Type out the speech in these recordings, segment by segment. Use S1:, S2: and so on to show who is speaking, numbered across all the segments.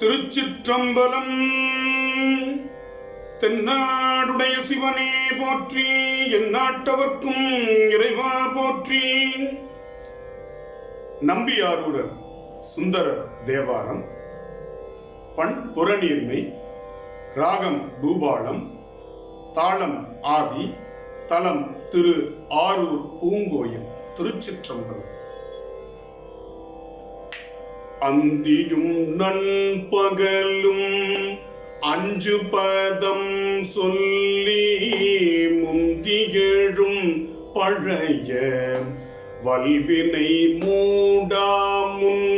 S1: திருச்சிற்றம்பலம். தென்னாடுடைய சிவனே போற்றி, எந்நாட்டவர்க்கும் இறைவா போற்றி. நம்பியாரூரர் சுந்தரர் தேவாரம். பண் புறநீர்மை, ராகம் பூபாலம், தாளம் ஆதி, தலம் திரு ஆரூர் பூங்கோயில். திருச்சிற்றம்பலம். அந்தியும் நண்பகலும் அஞ்சு பதம் சொல்லி முந்தியழும் பழைய வல்வினை மூடாமுன்.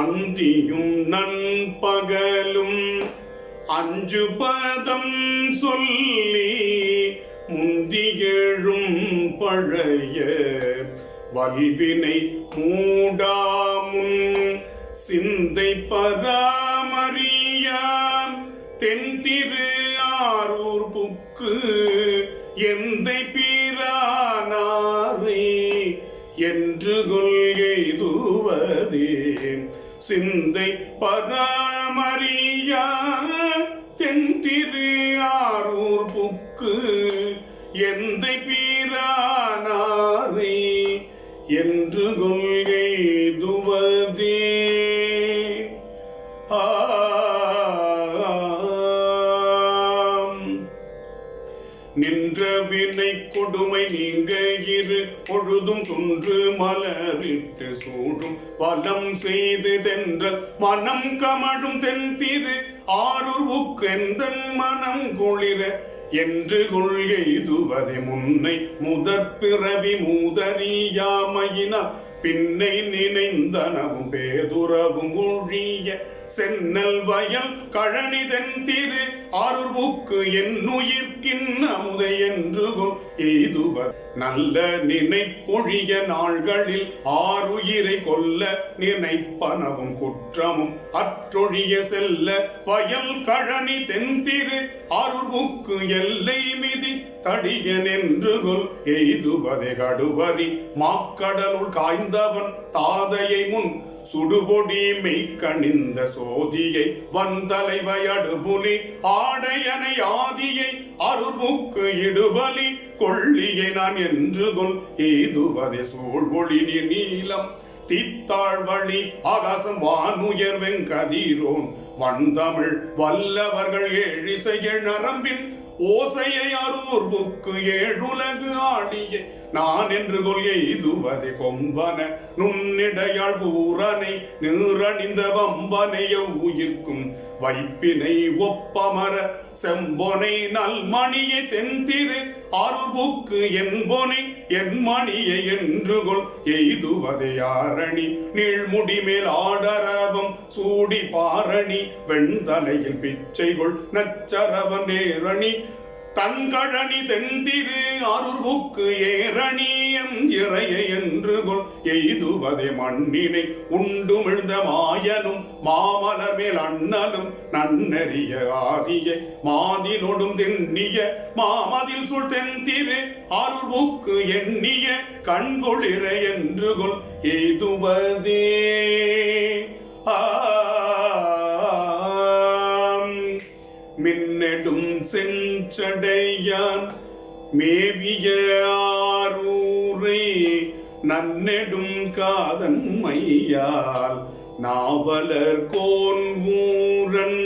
S1: அந்தியும் நண்பகலும் அஞ்சு பதம் சொல்லி முந்தியழும் பழைய வல்வினை மூடாமுன். சிந்தை பராமரியா தென்திரு ஆரூர் புக்கு எந்தை பிரானாரே என்று கொள்கைதுவதே. சிந்தை பராமரியா தென்திரு ஆரூர் புக்கு எந்தை பிரானாரே என்று கொள்கைதுவதே. நின்ற வினை கொடுமை நீங்க இரு பொழுதும் துன்று மலரிட்டு சூடும் வலம் செய்து தென்றல் மனம் கமழும் தென்திரு ஆரூர் புக்கெந்தன் மனம் குளிர என்று கொள்கைதுவதே. முன்னை முதற்பிறவி மூதறியாமையினால் பின்னை நினைந்தனவும் பேதுறவும் ஒழிய சென்னல் வயல் கழனி தென்திரு ஆரூர் புக்கு என்னுயிர்க்கின் அமுதை என்று எய்துவர். நல்ல நினைப்பொழிய நாள்களில் ஆறுயிரை கொல்ல நினைப்பனவும் குற்றமும் அற்றொழிய செல்ல வயல் கழனி தென்திரு ஆரூர் புக்கு எல்லை மிதி தடியன் என்று கொல் எய்துவதே. கடுவரி மாக்கடலுள் காய்ந்தவன் தாதையை முன் சுடுபொடி மெய்கணிந்த சோதியை வந்தலைவயடுபுலி ஆடையனை ஆதியை ஆரூர் புக்கு இடுபலி கொள்ளியை நான் என்று கொல் எய்துவதே. சூழ்வொளி நீர் நீலம் தீத்தாழ்வழி ஆகாசம் வானுயர் வெங்கதிரோன் வந்தமிழ் வல்லவர்கள் ஏழிசைய நரம்பின் ஓசையை ஆரூர் புக்கு ஏழுலகு ஆடிய நான் என்று கொள்கை இதுவதே. கொம்பன நுண்ணிடையாள் பூரனை நீரணிந்த வம்பனைய உயிர்க்கும் வைப்பினை ஒப்பமர செம்பொனை நல்மணியை தென்திரு ஆரூர் புக்கு என்பொனை என் மணியை என்று கொள் எய்துவதே. யாரணி நீழ்முடி மேல் ஆடரவம் சூடி பாரணி வெண்தலையில் பிச்சைகொள் நச்சரவன் நேரணி தன்கழனி தென்திரு ஆரூர் புக்கு ஏரணியம் இறைய என்று கொள் எய்துவதே. மண்ணினை உண்டுமிழ்ந்த மாயனும் மாமலர் மேல் அண்ணலும் நன்னறிய ஆதியை மாதினொடும் தென்னிய மாமதில் சுள் தென்திரு ஆரூர் புக்கு எண்ணிய கண்கொளிர என்று கொள் எய்துவதே. மின்னெடும் செஞ்சடையான் மேவிய ஆரூரை நன்னெடும் காதன் மையால் நாவலர் கோன்வூரன்.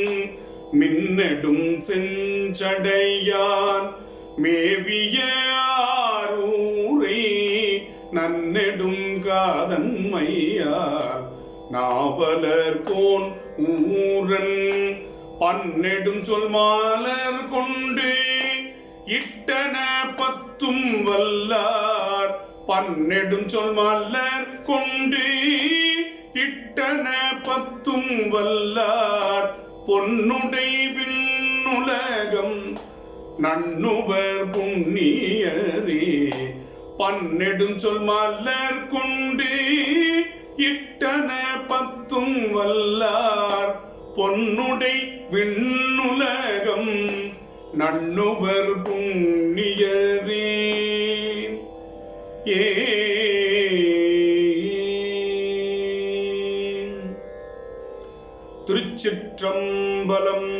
S1: மின்னெடும் செஞ்சடையான் மேவிய ஆரூரை நன்னெடும் காதன் மையால் நாவலர் கோன் ஊரன். பன்னெடும் சொல் மாலர் கொண்டு இட்டன பத்தும் வல்லார். பன்னெடும் சொல் மாலர் கொண்டு இட்டன பத்தும் வல்லார். பொன்னுடை விண்ணுலகம் நண்ணுவர் புண்ணியரே. பன்னெடும் சொல் மாலர் கொண்டு இட்டன பத்தும் வல்லார். பொன்னுடை விண்ணுலகம் நண்ணுவர் புண்ணியரே. ஏ திருச்சிற்றம்பலம்.